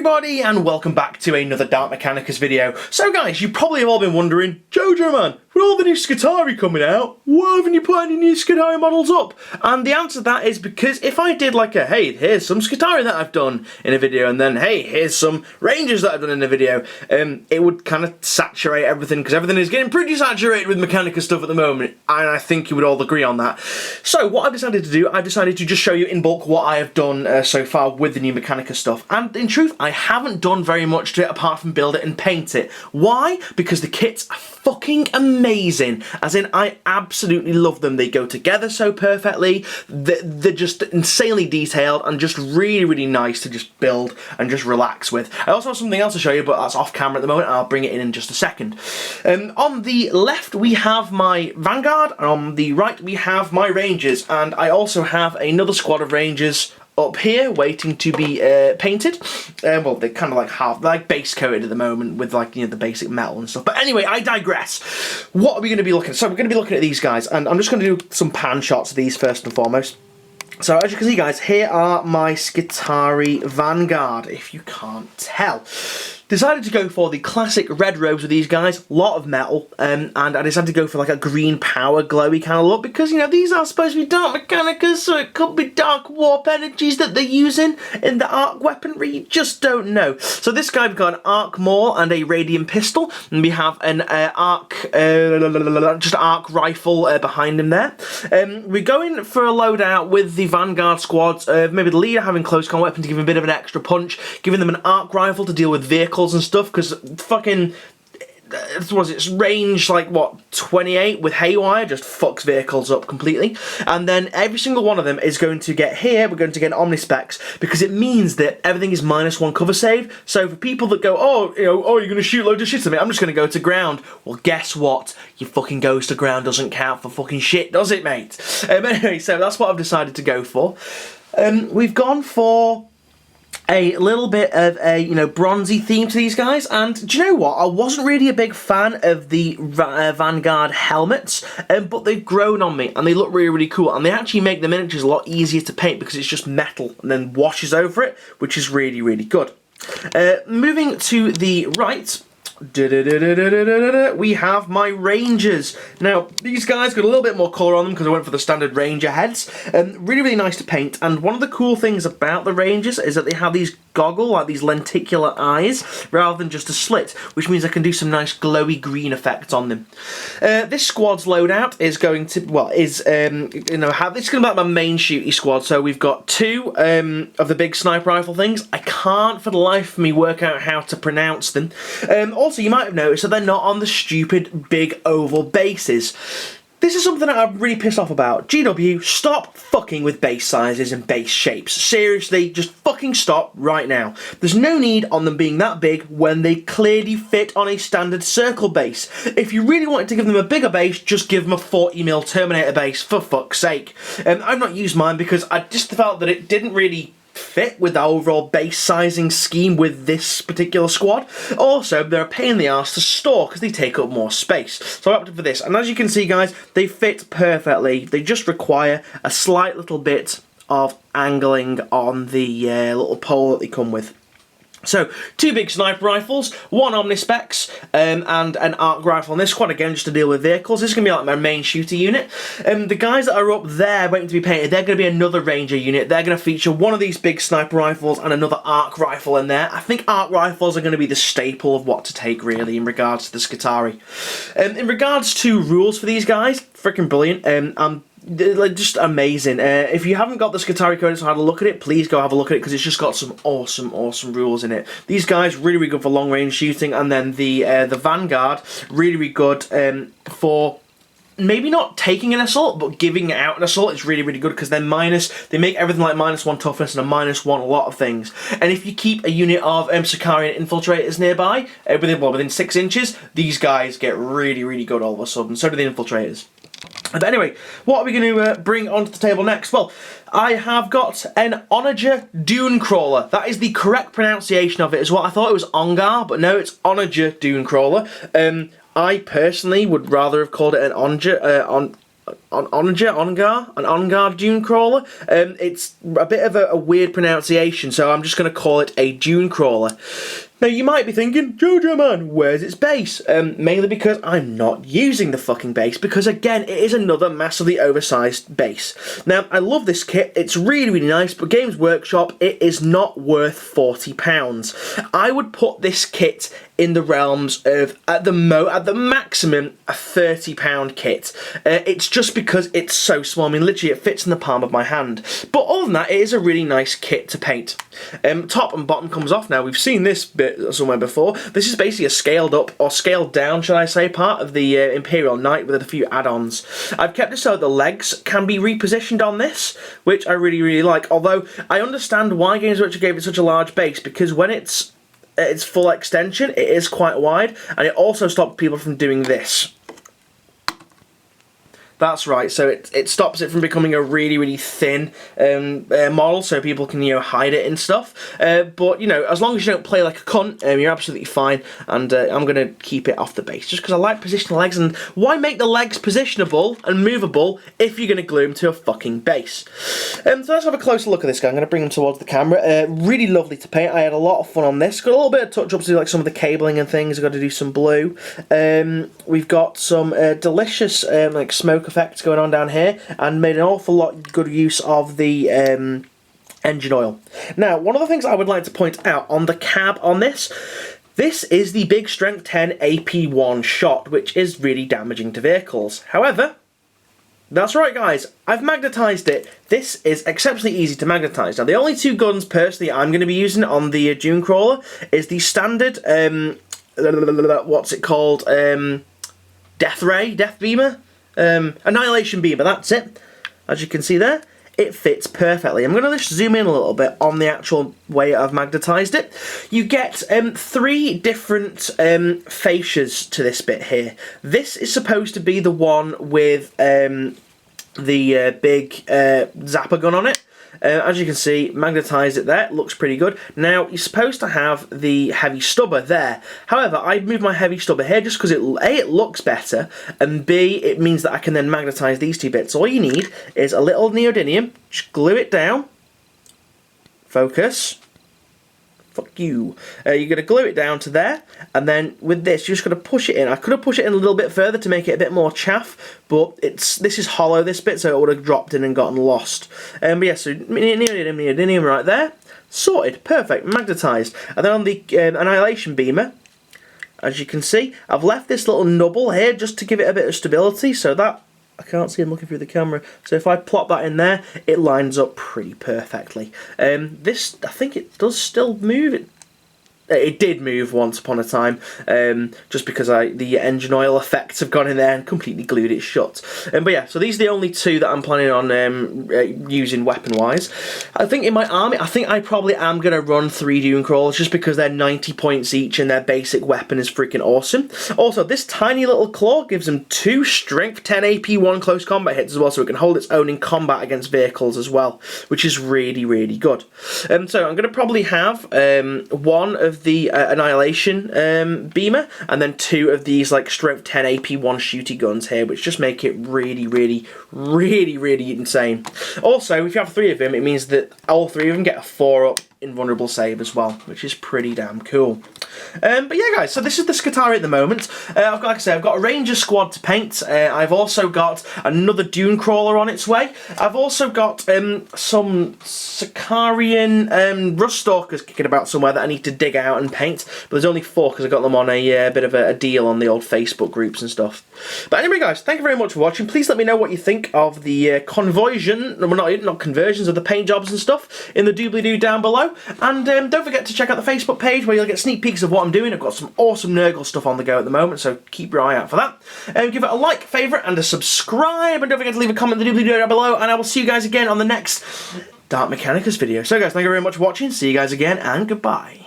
everybody, and welcome back to another Dark Mechanicus video. So guys, you probably have all been wondering, Jojo man, with all the new Skitarii coming out, why haven't you put any new Skitarii models up? And the answer to that is because if I did like a, hey, here's some Skitarii that I've done in a video, and then, hey, here's some Rangers that I've done in a video, it would kind of saturate everything, because everything is getting pretty saturated with Mechanicus stuff at the moment, and I think you would all agree on that. So what I've decided to do, I've decided to just show you in bulk what I have done so far with the new Mechanicus stuff, and in truth, I haven't done very much to it apart from build it and paint it. Why? Because the kits are fucking amazing. As in, I absolutely love them. They go together so perfectly. They're just insanely detailed and just really, really nice to just build and just relax with. I also have something else to show you, but that's off camera at the moment, and I'll bring it in just a second. On the left, we have my Vanguard, and on the right, we have my Rangers, and I also have another squad of Rangers up here waiting to be painted. Well, they're kind of like base coated at the moment with, like, you know, the basic metal and stuff. But anyway, I digress. What are we going to be looking at? So we're going to be looking at these guys, and I'm just going to do some pan shots of these first and foremost. So as you can see, guys, here are my Skitarii Vanguard, if you can't tell. Decided to go for the classic red robes with these guys, lot of metal, and I decided to go for like a green power glowy kind of look because, you know, these are supposed to be Dark Mechanicus, so it could be dark warp energies that they're using in the arc weaponry, you just don't know. So this guy, we've got an arc maul and a radium pistol, and we have an arc rifle behind him there. We're going for a loadout with the Vanguard squads, maybe the leader having close combat weapon to give him a bit of an extra punch, giving them an arc rifle to deal with vehicles and stuff, because fucking, it's range like what, 28 with haywire, just fucks vehicles up completely. And then every single one of them is going to get here, we're going to get an Omnispecs, because it means that everything is -1 cover save. So for people that go, oh, you know, oh, you're going to shoot loads of shit at me, I'm just going to go to ground. Well, guess what? Your fucking goes to ground doesn't count for fucking shit, does it, mate? Anyway, so that's what I've decided to go for. We've gone for a little bit of a, you know, bronzy theme to these guys, and do you know what? I wasn't really a big fan of the Vanguard helmets, but they've grown on me, and they look really, really cool, and they actually make the miniatures a lot easier to paint because it's just metal and then washes over it, which is really, really good. Moving to the right, we have my Rangers. Now, these guys got a little bit more colour on them because I went for the standard Ranger heads. Really, really nice to paint. And one of the cool things about the Rangers is that they have these like these lenticular eyes, rather than just a slit, which means I can do some nice glowy green effects on them. This squad's loadout is going to, well, is, you know, this is going to be like my main shooty squad. So we've got two of the big sniper rifle things. I can't for the life of me work out how to pronounce them. Also, you might have noticed that they're not on the stupid big oval bases. This is something that I'm really pissed off about. GW, stop fucking with base sizes and base shapes. Seriously, just fucking stop right now. There's no need on them being that big when they clearly fit on a standard circle base. If you really wanted to give them a bigger base, just give them a 40mm Terminator base, for fuck's sake. I've not used mine because I just felt that it didn't really fit with the overall base sizing scheme with this particular squad. Also, they're a pain in the arse to store because they take up more space. So I opted for this, and as you can see, guys, they fit perfectly. They just require a slight little bit of angling on the little pole that they come with. So, two big sniper rifles, one Omnispecs, and an arc rifle in this squad, again, just to deal with vehicles. This is going to be like my main shooter unit. The guys that are up there waiting to be painted, they're going to be another Ranger unit. They're going to feature one of these big sniper rifles and another arc rifle in there. I think arc rifles are going to be the staple of what to take, really, in regards to the Skitarii. In regards to rules for these guys, freaking brilliant. Like, just amazing. If you haven't got the Skitarii Codex or had a look at it, please go have a look at it because it's just got some awesome, awesome rules in it. These guys really, really good for long range shooting, and then the Vanguard really, really good for maybe not taking an assault, but giving out an assault. It's really, really good because they make everything like -1 toughness and a -1 a lot of things. And if you keep a unit of Skitarii infiltrators nearby, within 6 inches, these guys get really, really good all of a sudden. So do the infiltrators. But anyway, what are we going to bring onto the table next? Well, I have got an Onager Dune Crawler. That is the correct pronunciation of it as well. I thought it was Ongar, but no, it's Onager Dune Crawler. I personally would rather have called it an on-guard dune crawler. It's a bit of a weird pronunciation, so I'm just going to call it a dune crawler. Now you might be thinking, Jojo Man, where's its base? Mainly because I'm not using the fucking base, because again, it is another massively oversized base. Now, I love this kit, it's really, really nice, but Games Workshop, it is not worth £40. I would put this kit in the realms of, at the maximum, a £30 kit. It's just because it's so small. I mean, literally, it fits in the palm of my hand. But other than that, it is a really nice kit to paint. Top and bottom comes off now. We've seen this bit somewhere before. This is basically a scaled up, or scaled down, shall I say, part of the Imperial Knight with a few add-ons. I've kept it so the legs can be repositioned on this, which I really, really like. Although, I understand why Games Workshop gave it such a large base, because when it's full extension, it is quite wide, and it also stopped people from doing this. That's right, so it stops it from becoming a really, really thin model, so people can, hide it and stuff. But, as long as you don't play like a cunt, you're absolutely fine, and I'm going to keep it off the base, just because I like positional legs, and why make the legs positionable and movable if you're going to glue them to a fucking base? So let's have a closer look at this guy. I'm going to bring him towards the camera. Really lovely to paint. I had a lot of fun on this. Got a little bit of touch-ups to like some of the cabling and things. I've got to do some blue. We've got some delicious like smoke effects going on down here, and made an awful lot good use of the engine oil. Now, one of the things I would like to point out on the cab on this is the big strength 10 AP1 shot, which is really damaging to vehicles. However, that's right guys, I've magnetised it. This is exceptionally easy to magnetise. Now, the only two guns personally I'm going to be using on the Dune Crawler is the standard, what's it called, Death Beamer? Annihilation Beamer, that's it. As you can see there, it fits perfectly. I'm going to just zoom in a little bit on the actual way I've magnetised it. You get 3 different fascias to this bit here. This is supposed to be the one with the big zapper gun on it. As you can see, magnetised it there, it looks pretty good. Now, you're supposed to have the heavy stubber there. However, I've moved my heavy stubber here just because it looks better, and B, it means that I can then magnetise these 2 bits. All you need is a little neodymium, just glue it down, focus, fuck you. You're going to glue it down to there, and then with this, you're just going to push it in. I could have pushed it in a little bit further to make it a bit more chaff, but this is hollow, this bit, so it would have dropped in and gotten lost. But yeah, so neodymium right there, sorted, perfect, magnetised. And then on the Annihilation Beamer, as you can see, I've left this little nubble here just to give it a bit of stability, so that I can't see him looking through the camera, so if I plop that in there, it lines up pretty perfectly. This, I think it does still move. It did move once upon a time, just because the engine oil effects have gone in there and completely glued it shut. But yeah, so these are the only 2 that I'm planning on using weapon-wise. I think in my army, I think I probably am going to run 3 Dune Crawlers, just because they're 90 points each and their basic weapon is freaking awesome. Also, this tiny little claw gives them 2 strength 10 AP1 close combat hits as well, so it can hold its own in combat against vehicles as well, which is really, really good. So I'm going to probably have 1 of the Annihilation Beamer, and then 2 of these like strength 10 AP1 shooty guns here, which just make it really, really, really, really insane. Also, if you have 3 of them, it means that all 3 of them get a 4-up invulnerable save as well, which is pretty damn cool. But yeah, guys, so this is the Skitarii at the moment. Like I said, I've got a Ranger squad to paint. I've also got another Dune Crawler on its way. I've also got some Skitarian Rust Stalkers kicking about somewhere that I need to dig out and paint. But there's only 4 because I got them on a bit of a deal on the old Facebook groups and stuff. But anyway, guys, thank you very much for watching. Please let me know what you think of the conversion, well, not conversions, of the paint jobs and stuff in the doobly-doo down below. And don't forget to check out the Facebook page where you'll get sneak peeks of what I'm doing. I've got some awesome Nurgle stuff on the go at the moment, so keep your eye out for that. Give it a like, favourite, and a subscribe. And don't forget to leave a comment in the doobly-doo down below. And I will see you guys again on the next Dark Mechanicus video. So guys, thank you very much for watching. See you guys again, and goodbye.